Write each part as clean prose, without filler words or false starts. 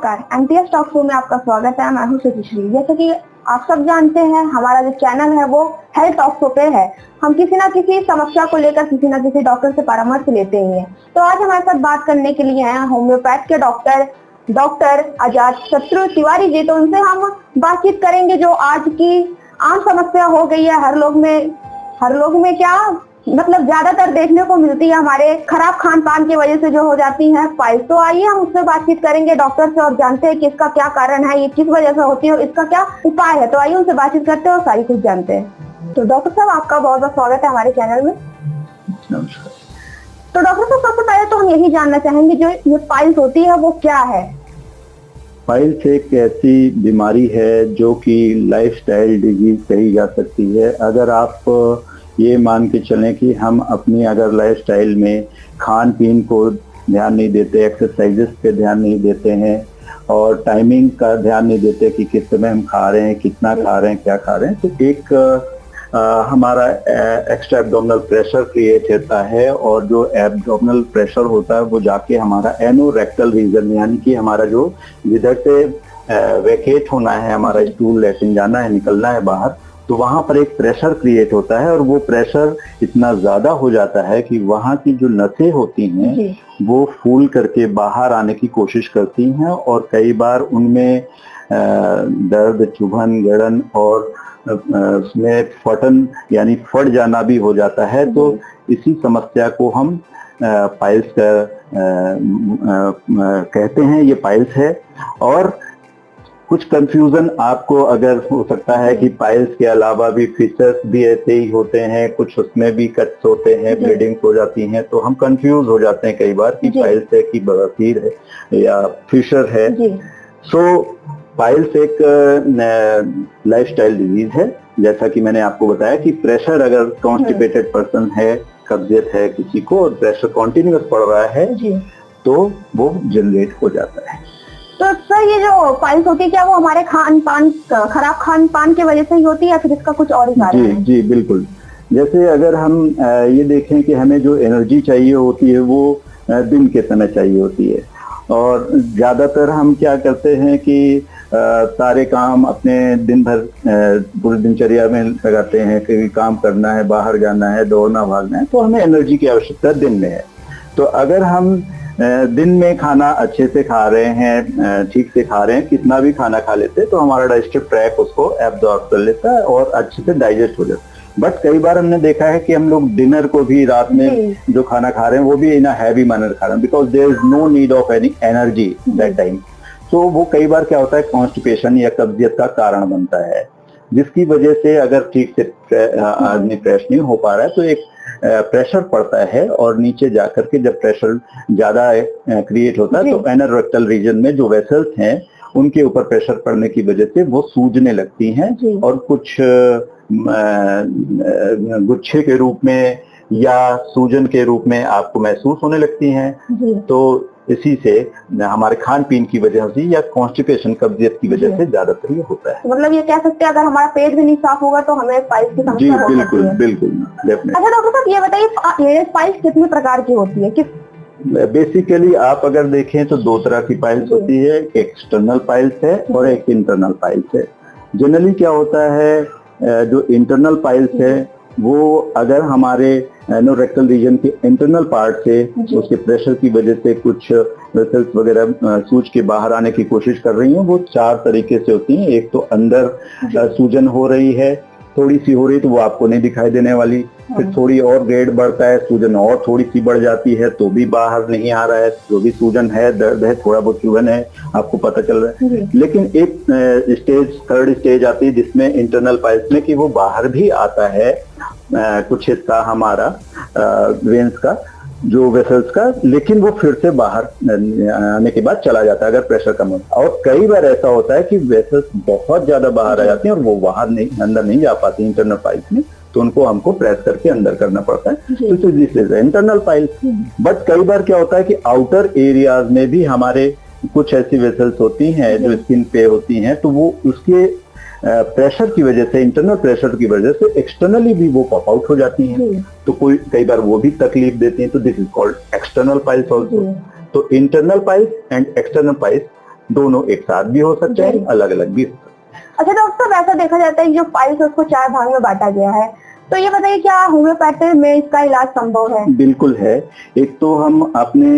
नमस्कार, MTS talk show में आपका स्वागत है। मैं हूं सुचिश्री। जैसे कि आप सब जानते हैं, हमारा जो चैनल है वो हेल्थ टॉक शो पे है। हम किसी ना किसी समस्या को लेकर किसी ना किसी डॉक्टर से परामर्श लेते ही हैं। तो आज हमारे साथ बात करने के लिए हैं होम्योपैथ के डॉक्टर अजात शत्रु तिवारी जी। तो उनसे हम बातचीत करेंगे जो आज की आम समस्या हो गई है हर लोग में क्या मतलब ज्यादातर देखने को मिलती है, हमारे खराब खान पान की वजह से जो हो जाती है पाइल्स। तो आइए हम उससे बातचीत करेंगे डॉक्टर से और जानते हैं कि इसका क्या कारण है, ये किस वजह से होती है और इसका क्या उपाय है। तो आइए उनसे बातचीत करते हैं और सारी कुछ जानते हैं। तो डॉक्टर साहब, आपका बहुत बहुत स्वागत है हमारे चैनल में। नमस्कार। तो डॉक्टर साहब, सबसे पहले तो हम यही जानना चाहेंगे जो ये पाइल्स होती है वो क्या है। पाइल्स एक ऐसी बीमारी है जो कि लाइफस्टाइल डिजीज कही जा सकती है। अगर आप ये मान के चलें कि हम अपनी अगर लाइफस्टाइल में खान पीन को ध्यान नहीं देते, एक्सरसाइजेस पे ध्यान नहीं देते हैं और टाइमिंग का ध्यान नहीं देते कि किस समय हम खा रहे हैं, कितना खा रहे हैं, क्या खा रहे हैं, तो एक हमारा एक्स्ट्रा एब्डोमिनल प्रेशर क्रिएट होता है। और जो एब्डोमिनल प्रेशर होता है वो जाके हमारा एनोरेक्टल रीजन, यानी कि हमारा जो जिधर से वेकेट होना है, हमारा स्टूल लैट्रिन जाना है, निकलना है बाहर, तो वहां पर एक प्रेशर क्रिएट होता है। और वो प्रेशर इतना ज्यादा हो जाता है कि वहां की जो नसें होती हैं वो फूल करके बाहर आने की कोशिश करती हैं और कई बार उनमें दर्द, चुभन, जलन और उसमें फटन यानी फट जाना भी हो जाता है। तो इसी समस्या को हम पाइल्स कहते हैं। ये पाइल्स है। और कुछ कंफ्यूजन आपको अगर हो सकता है कि पाइल्स के अलावा भी फिशर्स भी ऐसे ही होते हैं, कुछ उसमें भी कट्स होते हैं, ब्लीडिंग हो जाती हैं, तो हम कंफ्यूज हो जाते हैं कई बार कि पाइल्स है कि बवासीर है या फिशर है। सो पाइल्स एक लाइफस्टाइल डिजीज है। जैसा कि मैंने आपको बताया कि प्रेशर अगर कॉन्स्टिपेटेड पर्सन है, कब्जियत है किसी को और प्रेशर कॉन्टिन्यूअस पड़ रहा है तो वो जनरेट हो जाता है। तो सर, ये जो पाइल्स होती है क्या वो हमारे खराब खान पान की वजह से ही होती है या फिर इसका कुछ और ही कारण है? जी बिल्कुल। जैसे अगर हम ये देखें कि हमें जो एनर्जी चाहिए होती है वो दिन के समय चाहिए होती है। और ज्यादातर हम क्या करते हैं कि सारे काम अपने दिन भर पूरी दिनचर्या में लगाते हैं कि काम करना है, बाहर जाना है, दौड़ना भागना है, तो हमें एनर्जी की आवश्यकता दिन में है। तो अगर हम दिन में खाना अच्छे से खा रहे हैं, ठीक से खा रहे हैं, कितना भी खाना खा लेते हैं तो हमारा डाइजेस्टिव ट्रैक उसको एब्जॉर्ब कर लेता है और अच्छे से डाइजेस्ट हो जाता है। बट कई बार हमने देखा है कि हम लोग डिनर को भी रात में जो खाना खा रहे हैं वो भी इन अ हैवी मैनर खा रहे हैं because there is no need of any energy that time. तो वो कई बार क्या होता है, कॉन्स्टिपेशन या कब्जियत का कारण बनता है, जिसकी वजह से अगर ठीक से आदमी फ्रेश नहीं हो पा रहा है तो एक प्रेशर पड़ता है और नीचे जाकर के जब प्रेशर ज्यादा क्रिएट होता है तो एनोरेक्टल रीजन में जो वेसल्स हैं उनके ऊपर प्रेशर पड़ने की वजह से वो सूजने लगती हैं और कुछ गुच्छे के रूप में या सूजन के रूप में आपको महसूस होने लगती हैं। तो इसी से हमारे खान पीन की वजह से या कॉन्स्टिपेशन, कब्जियत की वजह से ज्यादातर ये होता है। मतलब ये कह सकते हैं अगर हमारा पेट भी नहीं साफ होगा तो हमें पाइल्स की समस्या हो सकती है। बिल्कुल। अच्छा डॉक्टर साहब, ये बताइए पाइल्स कितने प्रकार की होती है? बेसिकली आप अगर देखें तो दो तरह की पाइल्स होती है, एक एक्सटर्नल पाइल्स है और एक इंटरनल पाइल्स है। जनरली क्या होता है, जो इंटरनल पाइल्स है वो अगर हमारे एनोरेक्टल रीजन के इंटरनल पार्ट से उसके प्रेशर की वजह से कुछ वेसल्स वगैरह सूज के बाहर आने की कोशिश कर रही हैं, वो चार तरीके से होती हैं। एक तो अंदर सूजन हो रही है, थोड़ी सी हो रही तो वो आपको नहीं दिखाई देने वाली। फिर थोड़ी और ग्रेड बढ़ता है, सूजन और थोड़ी सी बढ़ जाती है तो भी बाहर नहीं आ रहा है, जो भी सूजन है, दर्द है, थोड़ा बहुत चुभन है, आपको पता चल रहा है। लेकिन एक थर्ड स्टेज आती है जिसमें इंटरनल पाइल्स में कि वो बाहर भी आता है कुछ हिस्सा हमारा वेन्स का, जो वेसल्स का, लेकिन वो फिर से बाहर आने के बाद चला जाता है अगर प्रेशर कम होता है। और कई बार ऐसा होता है कि वेसल्स बहुत ज्यादा बाहर आ जाती हैं और वो बाहर नहीं, अंदर नहीं जा पाती इंटरनल पाइल्स में, तो उनको हमको प्रेस करके अंदर करना पड़ता है। तो this is internal piles. But कई बार क्या होता है कि आउटर एरियाज में भी हमारे कुछ ऐसी वेसल्स होती हैं जो स्किन पे होती हैं, तो वो उसके प्रेशर की वजह से, इंटरनल प्रेशर की वजह से एक्सटर्नली भी वो पॉप आउट हो जाती हैं, तो कई बार वो भी तकलीफ देती हैं। तो this is called external piles also. तो internal piles and external piles दोनों एक साथ भी हो सकते हैं, अलग अलग भी हो सकते हैं। अच्छा डॉक्टर साहब, ऐसा देखा जाता है कि जो पाइल्स है उसको 4 भाग में बांटा गया है, तो ये बताइए क्या होम्योपैथी में इसका इलाज संभव है? बिल्कुल है। एक तो हम अपने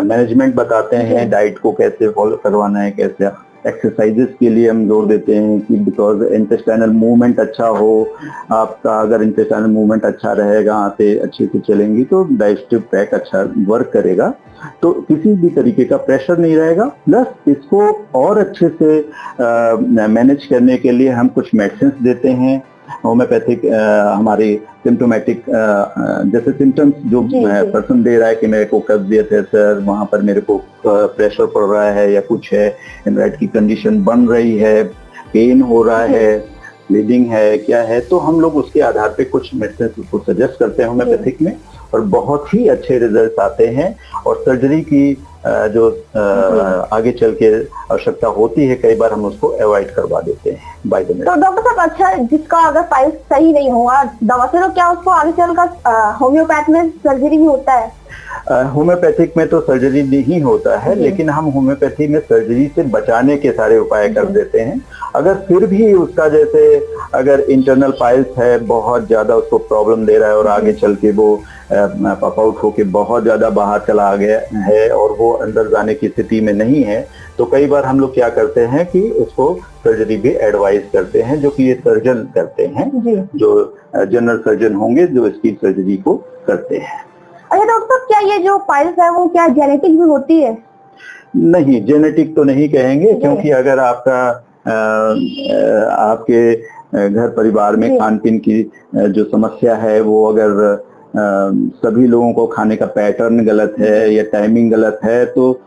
मैनेजमेंट बताते हैं, डाइट को कैसे फॉलो करवाना है, कैसे एक्सरसाइजेस के लिए हम जोर देते हैं कि बिकॉज इंटेस्टाइनल मूवमेंट अच्छा हो आपका। अगर इंटेस्टाइनल मूवमेंट अच्छा रहेगा, आंतें अच्छे से चलेंगी तो डाइजेस्टिव ट्रैक्ट अच्छा वर्क करेगा, तो किसी भी तरीके का प्रेशर नहीं रहेगा। प्लस इसको और अच्छे से मैनेज करने के लिए हम कुछ मेडिसिन देते हैं होम्योपैथिक। हमारी सिम्टोमेटिक जैसे सिम्टम्स जो पर्सन दे रहा है कि मेरे को कब्जियत है सर, वहां पर मेरे को प्रेशर पड़ रहा है या कुछ है, हेमराइड की कंडीशन बन रही है, पेन हो रहा है, ब्लीडिंग है, क्या है, तो हम लोग उसके आधार पे कुछ मेडिसिन उसको सजेस्ट करते हैं होम्योपैथिक में, और बहुत ही अच्छे रिजल्ट आते हैं। और सर्जरी की जो आगे चल के आवश्यकता होती है, कई बार हम उसको अवॉइड करवा देते हैं बाय द मेडिसिन। तो डॉक्टर साहब, अच्छा जिसका अगर पाइल्स सही नहीं हुआ दवा से, तो क्या उसको आगे चलकर होम्योपैथ में सर्जरी भी होता है? होम्योपैथिक में तो सर्जरी नहीं होता है, लेकिन हम होम्योपैथी में सर्जरी से बचाने के सारे उपाय कर देते हैं। अगर फिर भी उसका जैसे अगर इंटरनल पाइल्स है, बहुत ज्यादा उसको प्रॉब्लम दे रहा है और आगे चल के वो पॉप आउट होके बहुत ज्यादा बाहर चला गया है और वो अंदर जाने की स्थिति में नहीं है, तो कई बार हम लोग क्या करते हैं कि उसको सर्जरी भी एडवाइज करते हैं, जो कि ये सर्जन करते हैं, जो जनरल सर्जन होंगे जो इसकी सर्जरी को करते हैं। अच्छा डॉक्टर, क्या ये जो पाइल्स है वो क्या जेनेटिक भी होती है? नहीं, जेनेटिक तो नहीं कहेंगे, क्योंकि अगर आपका आपके घर परिवार में खान पीन की जो समस्या है वो अगर सभी लोगों को खाने का पैटर्न गलत है या टाइमिंग गलत है, तो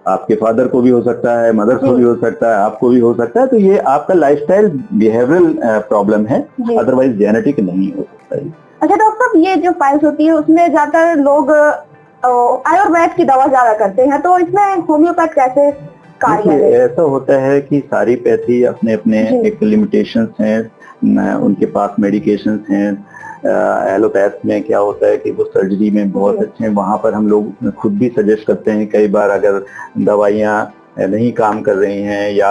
आपके फादर को भी हो सकता है, मदर को भी हो सकता है, आपको भी हो सकता है, तो ये आपका लाइफस्टाइल बिहेवियरल प्रॉब्लम है, अदरवाइज जेनेटिक नहीं हो सकता है। अच्छा डॉक्टर साहब, ये जो पाइल्स होती है उसमें ज्यादातर लोग आयुर्वेद की दवा ज्यादा करते हैं, तो इसमें होम्योपैथ कैसे कार्य है? ऐसा होता है कि सारी पैथी अपने अपने एक लिमिटेशंस हैं, उनके पास मेडिकेशंस हैं। एलोपैथ में क्या होता है कि वो सर्जरी में बहुत अच्छे हैं, वहां पर हम लोग खुद भी सजेस्ट करते हैं कई बार अगर दवाइयाँ नहीं काम कर रही हैं या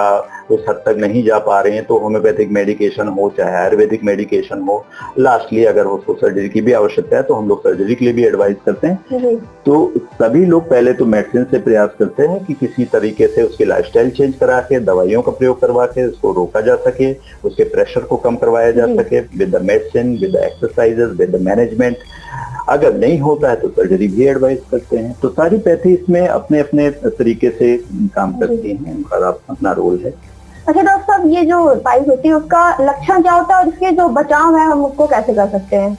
उस हद तक नहीं जा पा रहे हैं, तो होम्योपैथिक मेडिकेशन हो चाहे आयुर्वेदिक मेडिकेशन हो, लास्टली अगर उसको सर्जरी की भी आवश्यकता है तो हम लोग सर्जरी के लिए भी एडवाइस करते हैं। तो सभी लोग पहले तो मेडिसिन से प्रयास करते हैं कि किसी तरीके से उसकी लाइफस्टाइल चेंज करा के, दवाइयों का प्रयोग करवा के उसको रोका जा सके, उसके प्रेशर को कम करवाया जा सके with the medicine, with the exercises, with the management. अगर नहीं होता है तो सर्जरी भी एडवाइस करते हैं। तो सारी पैथी इसमें अपने अपने तरीके से काम करती हैं, उनका अपना रोल है। अच्छा डॉक्टर साहब, ये जो पाइल्स होती है उसका लक्षण क्या होता है और इसके जो बचाव है हम उसको कैसे कर सकते हैं?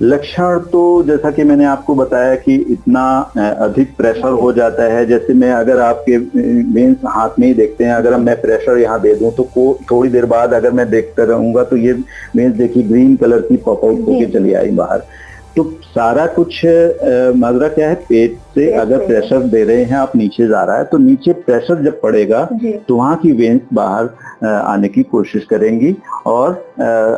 लक्षण तो जैसा कि मैंने आपको बताया कि इतना अधिक प्रेशर हो जाता है, जैसे मैं अगर आपके वेन्स हाथ में ही देखते हैं, अगर मैं प्रेशर यहाँ दे दूं तो थोड़ी देर बाद अगर मैं देखता रहूंगा तो ये वेन्स देखिए ग्रीन कलर की पॉप आउट होके चली आई बाहर। तो सारा कुछ माजरा क्या है, पेट से अगर प्रेशर दे रहे हैं आप, नीचे जा रहा है तो नीचे प्रेशर जब पड़ेगा तो वहां की वेन्स बाहर आने की कोशिश करेंगी और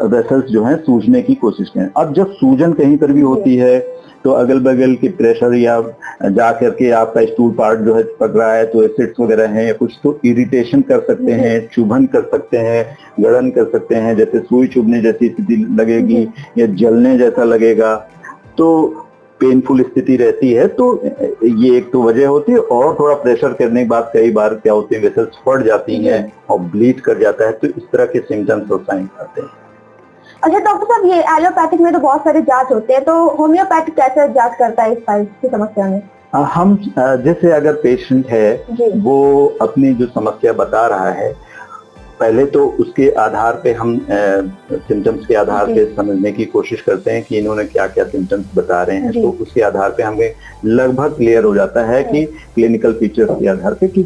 वेसल्स जो है सूजने की कोशिश करें। अब जब सूजन कहीं पर भी होती है तो अगल बगल के प्रेशर या जा करके आपका स्टूल पार्ट जो है पक रहा है तो एसिड्स वगैरह हैं या कुछ, तो इरिटेशन कर सकते हैं, चुभन कर सकते हैं, गड़न कर सकते हैं, जैसे सुई चुभने जैसी स्थिति लगेगी या जलने जैसा लगेगा, तो पेनफुल स्थिति रहती है। तो ये एक तो वजह होती है, और थोड़ा प्रेशर करने के बाद कई बार क्या होती है वेसल्स फट जाती हैं और ब्लीड कर जाता है, तो इस तरह के सिम्टम्स और साइंस आते हैं। अच्छा डॉक्टर साहब, ये एलोपैथिक में तो बहुत सारे जांच होते हैं, तो होम्योपैथिक कैसे जांच करता है इस पाइल्स की समस्या में? हम जैसे अगर पेशेंट है वो अपनी जो समस्या बता रहा है, पहले तो उसके आधार पे हम सिम्टम्स के आधार पे समझने की कोशिश करते हैं कि इन्होंने क्या क्या सिम्टम्स बता रहे हैं, तो उसके आधार पे हमें लगभग क्लियर हो जाता है कि क्लिनिकल फीचर्स के आधार पे कि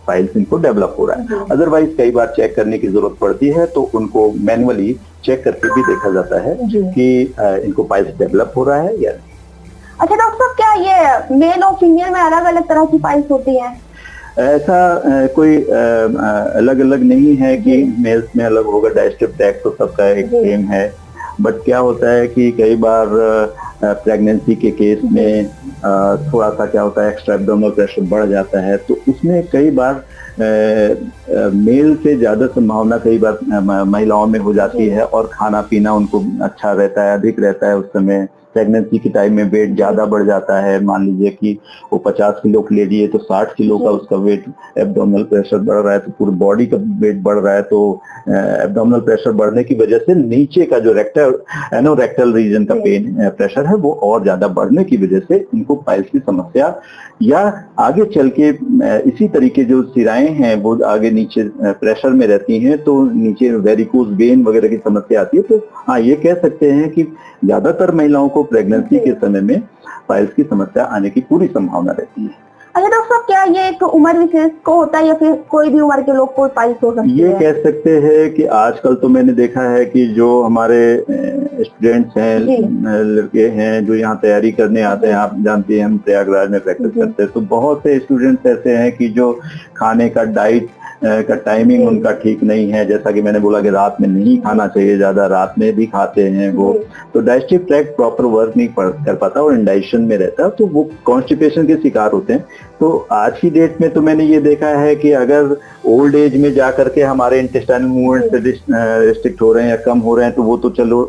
पाइल्स इनको डेवलप हो रहा है। अदरवाइज कई बार चेक करने की जरूरत पड़ती है, तो उनको मैन्युअली चेक करके भी देखा जाता है कि इनको पाइल्स डेवलप हो रहा है या नहीं। अच्छा डॉक्टर साहब, क्या ये मेल और फीमेल में अलग अलग तरह की पाइल्स होती हैं? ऐसा कोई अलग अलग नहीं है कि मेल्स में अलग होगा, डाइजेस्टिव ट्रैक्ट तो सबका एक सेम है। बट क्या होता है कि कई बार प्रेगनेंसी के केस में थोड़ा सा क्या होता है, एक्स्ट्रा एब्डोमिनल प्रेशर बढ़ जाता है, तो उसमें कई बार मेल से ज्यादा संभावना कई बार महिलाओं में हो जाती है, और खाना पीना उनको अच्छा रहता है, अधिक रहता है। उस समय प्रेगनेंसी के टाइम में वेट ज्यादा बढ़ जाता है। मान लीजिए कि वो 50 किलो की लेडी है तो 60 किलो का उसका वेट, एब्डोमिनल प्रेशर बढ़ रहा है, तो पूरी बॉडी का वेट बढ़ रहा है। तो एब्डोमिनल प्रेशर बढ़ने की वजह से नीचे का जो रेक्टल रीजन का पेन प्रेशर है वो और ज्यादा बढ़ने की वजह से इनको पाइल्स की समस्या, या आगे चल के इसी तरीके जो सिराएं हैं वो आगे नीचे प्रेशर में रहती हैं, तो नीचे वेरिकोज वेन वगैरह की समस्या आती है। तो हाँ, ये कह सकते हैं कि ज्यादातर महिलाओं को प्रेगनेंसी के समय में पाइल्स की समस्या आने की पूरी संभावना रहती है। अच्छा डॉक्टर साहब, क्या ये एक उम्र विशेष को होता है या फिर कोई भी उम्र के लोग को पाइल्स हो सकती है? ये कह सकते हैं कि आजकल तो मैंने देखा है कि जो हमारे स्टूडेंट्स हैं, लड़के हैं जो यहाँ तैयारी करने आते हैं, आप जानती हैं हम प्रयागराज में प्रैक्टिस करते हैं, तो बहुत से स्टूडेंट्स ऐसे हैं कि जो खाने का डाइट का टाइमिंग उनका ठीक नहीं है। जैसा कि मैंने बोला कि रात में नहीं खाना चाहिए, ज्यादा रात में भी खाते हैं वो, तो डाइजेस्टिव ट्रैक्ट प्रॉपर वर्क नहीं कर पाता और इंडाइजेशन में रहता है, तो वो कॉन्स्टिपेशन के शिकार होते हैं। तो आज की डेट में तो मैंने ये देखा है कि अगर ओल्ड एज में जाकर के हमारे इंटेस्टाइनल मूवमेंट रिस्ट्रिक्ट हो रहे हैं या कम हो रहे हैं, तो वो तो चलो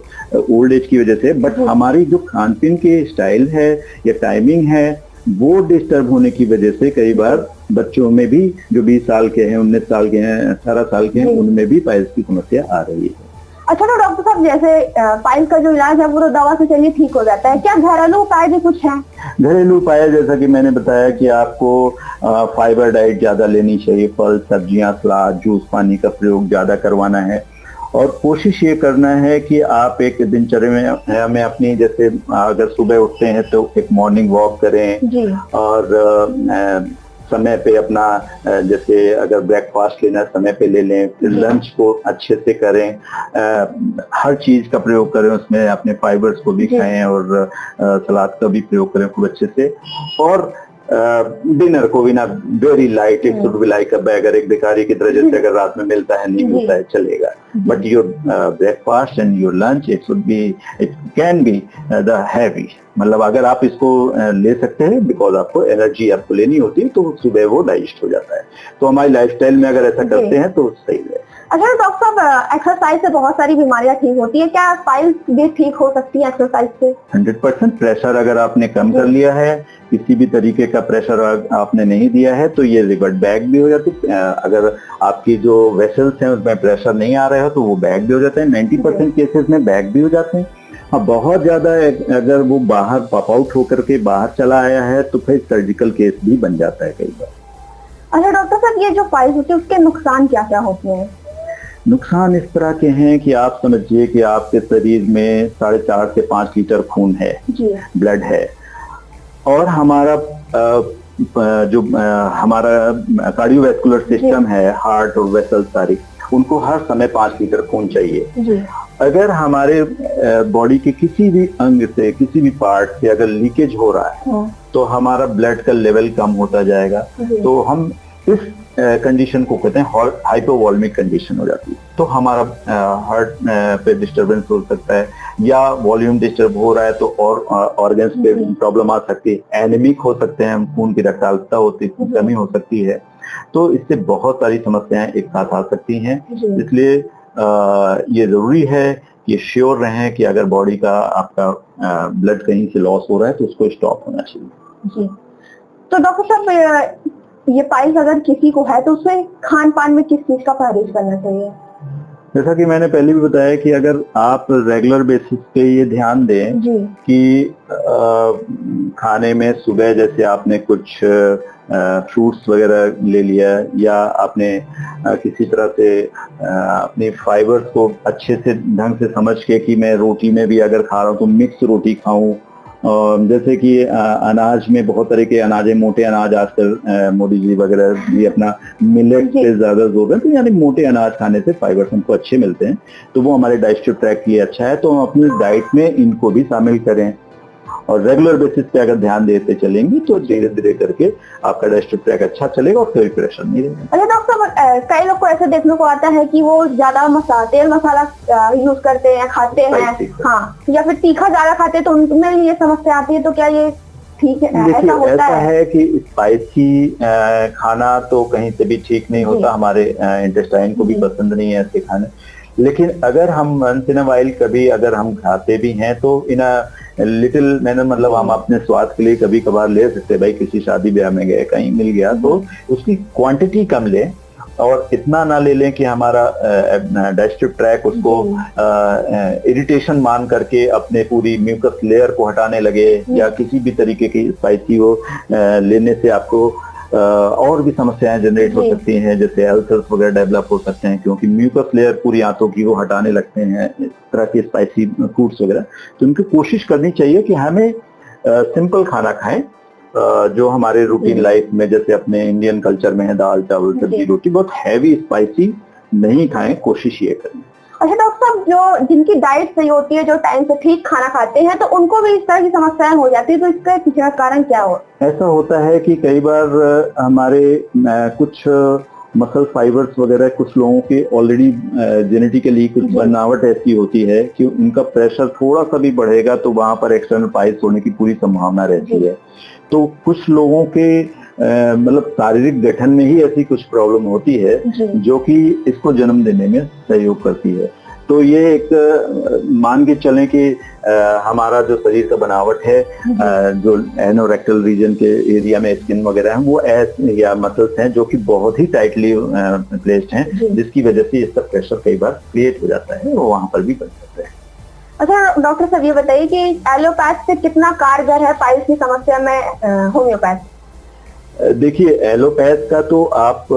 ओल्ड एज की वजह से, बट हमारी जो खान पीन की स्टाइल है या टाइमिंग है वो डिस्टर्ब होने की वजह से कई बार बच्चों में भी, जो 20 साल के हैं, 19 साल के हैं, 18 साल के हैं, उनमें भी पाइल्स की समस्या आ रही है। अच्छा तो डॉक्टर साहब, जैसे पाइल्स का जो इलाज है वो तो दवा से चलिए ठीक हो जाता है, क्या घरेलू उपाय भी कुछ हैं? घरेलू उपाय जैसा कि मैंने बताया कि आपको फाइबर डाइट ज्यादा लेनी चाहिए, फल सब्जियां, सलाद, जूस, पानी का प्रयोग ज्यादा करवाना है, और कोशिश ये करना है कि आप एक दिनचर्या में अपनी, जैसे अगर सुबह उठते हैं तो एक मॉर्निंग वॉक करें, और समय पे अपना, जैसे अगर ब्रेकफास्ट लेना समय पे ले लें, फिर लंच को अच्छे से करें, हर चीज का प्रयोग करें, उसमें अपने फाइबर्स को भी खाएं, और सलाद का भी प्रयोग करें खूब अच्छे से, और डिनर को भी ना very light, it should be like a bagger, एक भिखारी की तरह, जैसे अगर रात में मिलता है नहीं मिलता है चलेगा, but your breakfast and your lunch it should be, it can be the heavy, मतलब अगर आप इसको ले सकते हैं, बिकॉज आपको एनर्जी आपको लेनी होती है, तो सुबह वो डाइजेस्ट हो जाता है। तो हमारी लाइफस्टाइल में अगर ऐसा करते हैं तो सही है। अच्छा डॉक्टर साहब, एक्सरसाइज से बहुत सारी बीमारियां ठीक होती है, क्या पाइल्स भी ठीक हो सकती है एक्सरसाइज से? 100%। प्रेशर अगर आपने कम कर लिया है, किसी भी तरीके का प्रेशर आपने नहीं दिया है, तो ये रिवर्ट बैक भी हो जाती है। अगर आपकी जो वेसल्स हैं उसमें प्रेशर नहीं आ रहा है तो वो बैक भी हो जाता है। 90% केसेस में बैक भी हो जाते हैं। हाँ, बहुत ज्यादा अगर वो बाहर पॉप आउट होकर के बाहर चला आया है तो फिर सर्जिकल केस भी बन जाता है कई बार। अच्छा डॉक्टर साहब, ये जो पाइल्स होती है उसके नुकसान क्या क्या होते हैं? नुकसान इस तरह के हैं कि आप समझिए कि आपके शरीर में 4.5 से 5 लीटर खून है, ब्लड है, और हमारा जो हमारा कार्डियोवैस्कुलर सिस्टम है, हार्ट और वेसल सारी, उनको हर समय 5 लीटर खून चाहिए। अगर हमारे बॉडी के किसी भी अंग से, किसी भी पार्ट से अगर लीकेज हो रहा है तो हमारा ब्लड का लेवल कम होता जाएगा, तो हम इस कंडीशन को कहते हैं हाइपोवॉल्मिक कंडीशन हो जाती है। तो हमारा हार्ट पे डिस्टरबेंस हो सकता है, या वॉल्यूम डिस्टर्ब हो रहा है तो और ऑर्गन्स पे प्रॉब्लम आ सकती है, एनीमिक हो सकते हैं, खून की रक्तचालकता होती कमी हो सकती है। तो इससे बहुत सारी समस्याएं एक साथ आ सकती हैं। इसलिए ये जरूरी है कि श्योर रहें कि अगर बॉडी का आपका ब्लड कहीं से लॉस हो रहा है तो उसको स्टॉप होना चाहिए। तो डॉक्टर साहब, ये पाइल्स अगर किसी को है तो उसे खान पान में किस चीज का परहेज करना चाहिए? जैसा कि मैंने पहले भी बताया कि अगर आप रेगुलर बेसिस पे ये ध्यान दें कि खाने में सुबह जैसे आपने कुछ फ्रूट्स वगैरह ले लिया, या आपने किसी तरह से अपने फाइबर्स को अच्छे से ढंग से समझ के कि मैं रोटी में भी अगर खा रहा हूँ तो मिक्स रोटी खाऊं, जैसे कि अनाज में बहुत तरह के अनाज है, मोटे अनाज आजकल मोदी जी वगैरह भी अपना मिलेट पे ज्यादा जोर है, तो यानी मोटे अनाज खाने से फाइबर्स हमको अच्छे मिलते हैं, तो वो हमारे डाइजेस्टिव ट्रैक्ट के लिए अच्छा है, तो हम अपनी डाइट में इनको भी शामिल करें। और रेगुलर बेसिस पे अगर ध्यान देते चलेंगे तो धीरे धीरे करके आपका डाइजेस्टिव ट्रैक अच्छा चलेगा और कोई प्रेशर नहीं रहेगा। अच्छा डॉक्टर साहब, कई लोग को ऐसे देखने को आता है कि वो ज्यादा तेल मसाला यूज करते हैं, खाते हैं, हाँ, या फिर तीखा ज्यादा खाते हैं, तो उनमें ये समस्या आती है, तो क्या ये ठीक है? देखिए ऐसा है कि स्पाइसी खाना तो कहीं से भी ठीक नहीं होता, हमारे इंटेस्टाइन को भी पसंद नहीं है ऐसे खाने। लेकिन अगर हम वंस इन अ वाइल कभी अगर हम खाते भी हैं तो इन अ लिटिल मैनर, मतलब हम अपने स्वाद के लिए कभी कभार ले सकते हैं। भाई किसी शादी ब्याह में गए, कहीं मिल गया तो उसकी क्वांटिटी कम लें और इतना ना ले लें कि हमारा डाइजेस्टिव ट्रैक उसको इरिटेशन मान करके अपने पूरी म्यूकस लेयर को हटाने लगे, या किसी भी तरीके की स्पाइसी हो लेने से आपको और भी समस्याएं जनरेट हो सकती हैं, जैसे अल्सर्स वगैरह डेवलप हो सकते हैं, क्योंकि म्यूकस लेयर पूरी आंतों की वो हटाने लगते हैं इस तरह के स्पाइसी फूड्स वगैरह। तो उनको कोशिश करनी चाहिए कि हमें सिंपल खाना खाएं, जो हमारे रूटीन लाइफ में, जैसे अपने इंडियन कल्चर में है दाल चावल सब्जी रोटी, बहुत हैवी स्पाइसी नहीं खाएं, कोशिश ये करें। अच्छा डॉक्टर साहब, जो जिनकी डाइट सही होती है, जो टाइम से ठीक खाना खाते हैं, तो उनको भी इस तरह की समस्याएं हो जाती है, तो इसका पीछे का कारण क्या हो? ऐसा होता है कि कई बार हमारे कुछ मसल फाइबर्स वगैरह कुछ लोगों के ऑलरेडी जेनेटिकली कुछ बनावट ऐसी होती है कि उनका प्रेशर थोड़ा सा भी बढ़ेगा तो वहां पर एक्सटर्नल पाइल्स होने की पूरी संभावना रहती है। तो कुछ लोगों के मतलब शारीरिक गठन में ही ऐसी कुछ प्रॉब्लम होती है जो कि इसको जन्म देने में सहयोग करती है। तो ये एक मान के चलें कि हमारा जो शरीर का बनावट है, जो एनोरेक्टल रीजन के एरिया में स्किन वगैरह है, वो या मसल्स हैं जो कि बहुत ही टाइटली प्लेस्ड हैं, जिसकी वजह से इसका प्रेशर कई बार क्रिएट हो जाता है, वो वहां पर भी बन सकता है। अच्छा डॉक्टर साहब, ये बताइए कि एलोपैथ से कितना कारगर है पाइल्स की समस्या में होम्योपैथ? देखिए एलोपैथ का तो आप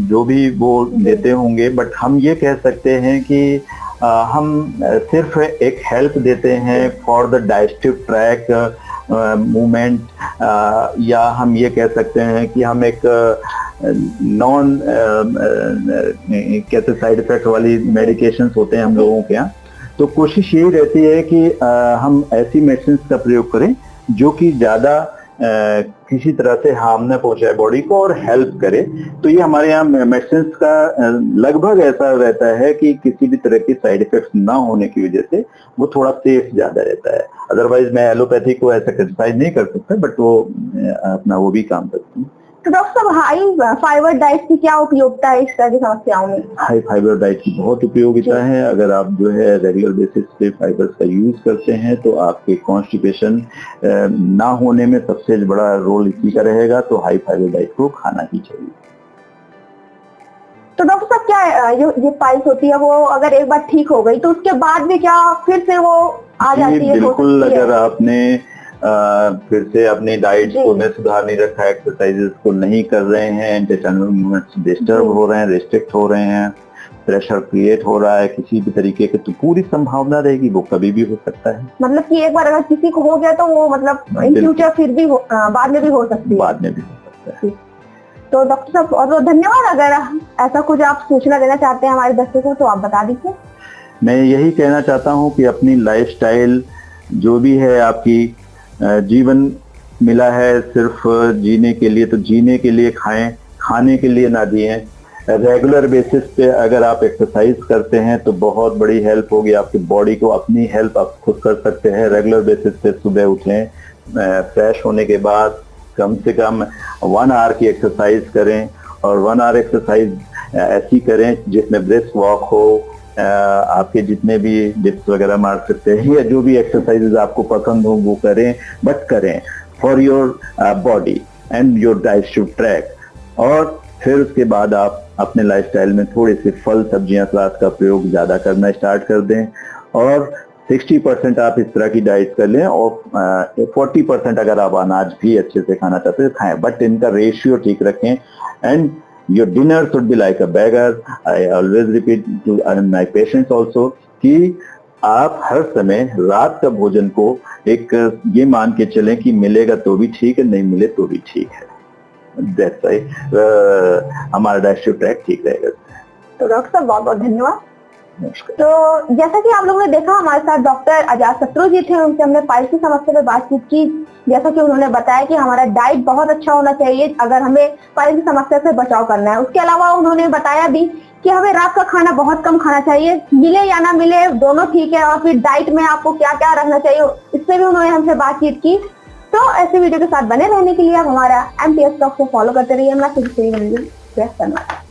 जो भी वो देते होंगे, बट हम ये कह सकते हैं कि हम सिर्फ एक हेल्प देते हैं for the digestive track movement, या हम ये कह सकते हैं कि हम एक नॉन कैसे साइड इफेक्ट वाली मेडिकेशंस होते हैं हम लोगों के यहाँ। तो कोशिश यही रहती है कि हम ऐसी मेडिसिन का प्रयोग करें जो कि ज्यादा किसी तरह से हार्म न पहुंचाए बॉडी को और हेल्प करे। तो ये हमारे यहाँ मेडिसिन का लगभग ऐसा रहता है कि किसी भी तरह की साइड इफेक्ट्स ना होने की वजह से वो थोड़ा सेफ ज्यादा रहता है। अदरवाइज मैं एलोपैथी को ऐसा क्रिटिसाइज नहीं कर सकता, बट वो अपना वो भी काम करती है। तो डॉक्टर साहब, हाई फाइबर डाइट की क्या उपयोगिता है इस तरह की समस्याओं में? हाई फाइबर डाइट की बहुत उपयोगिता है। अगर आप जो है रेगुलर बेसिस पे फाइबर्स का यूज करते हैं तो आपके कॉन्स्टिपेशन ना होने में सबसे बड़ा रोल इसी का रहेगा। तो हाई फाइबर डाइट को खाना ही चाहिए। तो डॉक्टर साहब, क्या ये पाइल्स होती है वो अगर एक बार ठीक हो गई तो उसके बाद भी क्या फिर से वो आ जाती है? बिल्कुल, अगर आपने फिर से अपनी डाइट को में सुधार नहीं रखा, एक्सरसाइजेस को नहीं कर रहे हैं, इंटेस्टाइनल मूवमेंट्स डिस्टर्ब हो रहे हैं, रिस्ट्रिक्ट हो रहे हैं, प्रेशर क्रिएट हो रहा है किसी भी तरीके के, तो पूरी संभावना रहेगी वो कभी भी हो सकता है। मतलब कि एक बार अगर किसी को हो गया तो वो मतलब इन फ्यूचर फिर भी बाद में भी हो सकती है? बाद में भी हो सकता है। तो डॉक्टर साहब बहुत बहुत धन्यवाद। अगर ऐसा कुछ आप सूचना देना चाहते हैं हमारे दर्शकों को तो आप बता दीजिए। मैं यही कहना चाहता हूँ कि अपनी लाइफस्टाइल जो भी है, आपकी जीवन मिला है सिर्फ जीने के लिए, तो जीने के लिए खाएं, खाने के लिए ना जिएं। रेगुलर बेसिस पे अगर आप एक्सरसाइज करते हैं तो बहुत बड़ी हेल्प होगी आपकी बॉडी को। अपनी हेल्प आप खुद कर सकते हैं। रेगुलर बेसिस पे सुबह उठें, फ्रेश होने के बाद कम से कम 1 आवर की एक्सरसाइज करें, और 1 आवर एक्सरसाइज ऐसी करें जिसमें ब्रिस्क वॉक हो, आपके जितने भी डिप्स वगैरह मार सकते हैं या जो भी एक्सरसाइजेज आपको पसंद हो वो करें, बट करें for your body and your digestive track. और फिर उसके बाद आप अपने लाइफस्टाइल में थोड़े से फल सब्जियां सलाद का प्रयोग ज्यादा करना स्टार्ट कर दें, और 60% आप इस तरह की डाइट कर लें, और 40% अगर आप अनाज भी अच्छे से खाना चाहते हैं खाएं, बट इनका रेशियो ठीक रखें। And your dinner should be like a beggar. I always repeat to my patients also कि आप हर समय रात का भोजन को एक ये मान के चलें कि मिलेगा तो भी ठीक है, नहीं मिले तो भी ठीक है। That's why हमारा डाइजेस्टिव ट्रैक ठीक रहेगा। तो डॉक्टर साहब बहुत बहुत धन्यवाद। तो जैसा कि आप लोगों ने देखा, हमारे साथ डॉक्टर अजात शत्रु जी थे, उनसे हमने पाइल्स की समस्या पे बातचीत की। जैसा कि उन्होंने बताया कि हमारा डाइट बहुत अच्छा होना चाहिए अगर हमें पाइल्स की समस्या से बचाव करना है। उसके अलावा उन्होंने बताया भी कि हमें रात का खाना बहुत कम खाना चाहिए, मिले या ना मिले दोनों ठीक है, और फिर डाइट में आपको क्या क्या रखना चाहिए इस पे भी उन्होंने हमसे बातचीत की। तो ऐसे वीडियो के साथ बने रहने के लिए आप हमारा MTS टॉक को फॉलो करते रहिए। मैं धन्यवाद।